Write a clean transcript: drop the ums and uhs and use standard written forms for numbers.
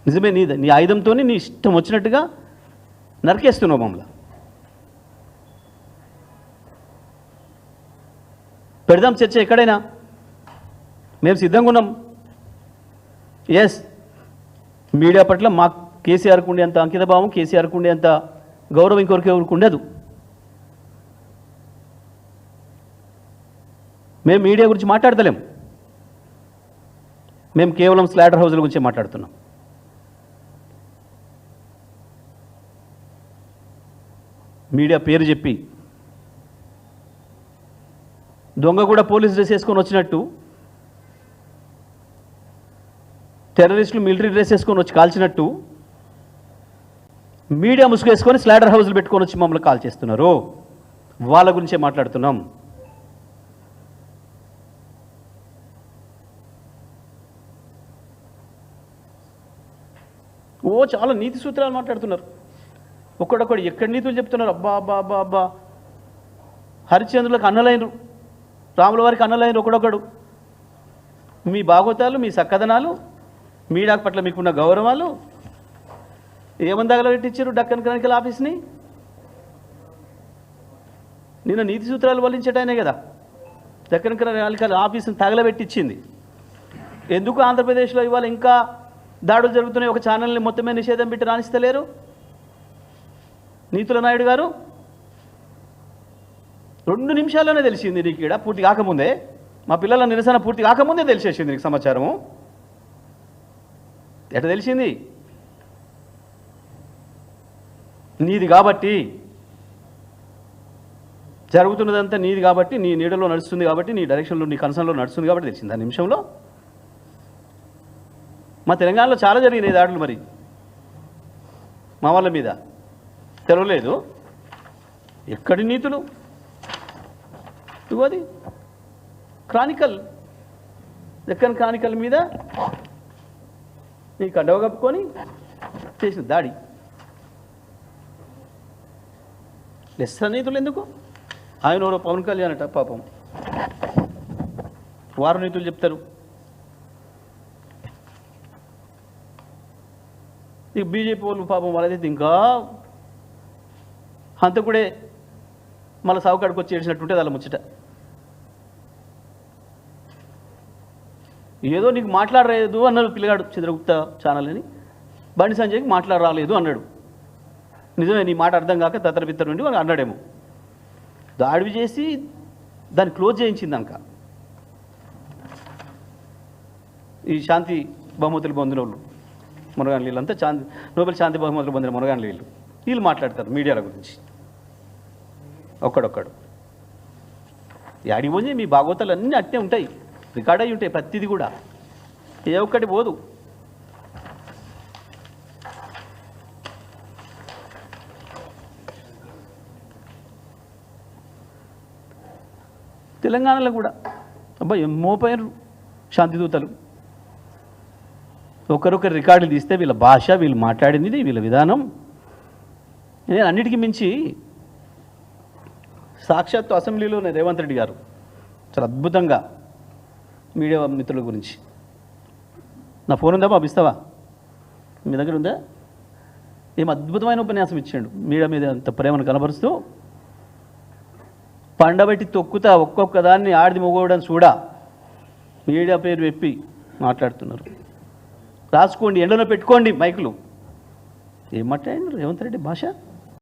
నిజమే, నీ ఆయుధంతో నీ ఇష్టం వచ్చినట్టుగా నరికేస్తున్నావు మమ్మల్ని. పెడదాం చర్చ ఎక్కడైనా, మేము సిద్ధంగా ఉన్నాం. ఎస్, మీడియా పట్ల మా కేసీఆర్కు ఉండే అంత అంకిత భావం, కేసీఆర్కు ఉండే అంత గౌరవం ఇంకొకరికి ఉండదు. మేము మీడియా గురించి మాట్లాడతలేం, మేము కేవలం స్లాటర్ హౌస్ల గురించి మాట్లాడుతున్నాం. మీడియా పేరు చెప్పి దొంగ కూడా పోలీస్ డ్రెస్ వేసుకొని వచ్చినట్టు, టెర్రరిస్టులు మిలిటరీ డ్రెస్ వేసుకొని వచ్చి కాల్చినట్టు మీడియా ముసుగేసుకొని స్లాటర్ హౌస్లు పెట్టుకొని వచ్చి మమ్మల్ని కాల్ చేస్తున్నారు. వాళ్ళ గురించే మాట్లాడుతున్నాం. చాలా నీతి సూత్రాలు మాట్లాడుతున్నారు. ఒక్కడొక్కడు ఎక్కడి నీతులు చెప్తున్నారు. అబ్బా అబ్బా అబ్బా అబ్బా, హరిశ్చంద్రులకు అన్నలైనరు, రాముల వారికి అన్నలైనరు ఒకడొక్కడు. మీ భాగవతాలు, మీ సక్కదనాలు, మీడియా పట్ల మీకున్న గౌరవాలు ఏమని తగలబెట్టించారు డక్కన్ క్రానికల్ ఆఫీస్ని? నిన్న నీతి సూత్రాలు వల్లించటానే కదా డక్కన్ క్రానికల్ ఆఫీస్ని తగలబెట్టించింది. ఎందుకు ఆంధ్రప్రదేశ్లో ఇవాళ ఇంకా దాడులు జరుగుతున్నాయి? ఒక ఛానల్ని మొత్తమే నిషేధం పెట్టి రాణిస్తలేరు నీతుల నాయుడు గారు. 2 నిమిషాల్లోనే తెలిసింది నీకు, ఇక్కడ పూర్తి కాకముందే, మా పిల్లల నిరసన పూర్తి కాకముందే తెలిసేసింది నీకు సమాచారము. ఎట్లా తెలిసింది? నీది కాబట్టి, జరుగుతున్నదంతా నీది కాబట్టి, నీ నీడలో నడుస్తుంది కాబట్టి, నీ డైరెక్షన్లో, నీ కన్సర్న్లో నడుస్తుంది కాబట్టి తెలిసింది ఆ నిమిషంలో. మా తెలంగాణలో చాలా జరిగినాయి దాడులు, మరి మా వాళ్ళ మీద తెలవలేదు. ఎక్కడి నీతులు? ఇగోది క్రానికల్, దక్కన్ క్రానికల్ మీద నీ కండవ కప్పుకొని చేసిన దాడి. లెస్ నీతులు ఎందుకు? ఆయన ఎవరో పవన్ కళ్యాణ్ అట, పాపం వారు నీతులు చెప్తారు. ఇక బీజేపీ వాళ్ళు పాపం వాళ్ళదైతే ఇంకా హంతకుడే మళ్ళీ సావుకాడికి వచ్చి ఏడ్చినట్టుంటే అలా ముచ్చట. ఏదో నీకు మాట్లాడలేదు అన్నాడు పిల్లగాడు చంద్రగుప్త ఛానల్ అని, బండి సంజయ్కి మాట్లాడరాలేదు అన్నాడు. నిజమే, నీ మాట అర్థం కాక తత్తరపిత్తరు నుండి వాళ్ళు అన్నాడేమో. దాడి చేసి దాన్ని క్లోజ్ చేయించింది అంక. ఈ శాంతి బహుమతులు పొందిన వాళ్ళు మునగాని వీళ్ళంతా నోబెల్ శాంతి బహుమతులు పొందిన మునగాని వీళ్ళు మాట్లాడతారు మీడియాల గురించి. ఒక్కడొక్కడు యాడికి పోయి మీ భాగవతాలు అన్నీ అట్టే ఉంటాయి, రికార్డ్ అయి ఉంటాయి ప్రతిదీ కూడా, ఏ ఒక్కటి పోదు. తెలంగాణలో కూడా అబ్బా మోపోయారు శాంతిదూతలు. ఒకరొకరు రికార్డులు తీస్తే వీళ్ళ భాష, వీళ్ళు మాట్లాడింది, వీళ్ళ విధానం. నేను అన్నిటికీ మించి సాక్షాత్తు అసెంబ్లీలోనే రేవంత్ రెడ్డి గారు చాలా అద్భుతంగా మీడియా మిత్రుల గురించి, నా ఫోన్ ఉందా బాబు, ఇస్తావా? మీ దగ్గర ఉందా? ఏం అద్భుతమైన ఉపన్యాసం ఇచ్చాడు మీడియా మీద అంత ప్రేమను కనబరుస్తూ. పండబెట్టి తొక్కుతా ఒక్కొక్క దాన్ని ఆడిది మొగోవడం చూడా మీడియా పేరు చెప్పి మాట్లాడుతున్నారు. రాసుకోండి, ఎండలో పెట్టుకోండి మైకులు. ఏం మాట్లాడినారు రేవంత్ రెడ్డి భాష?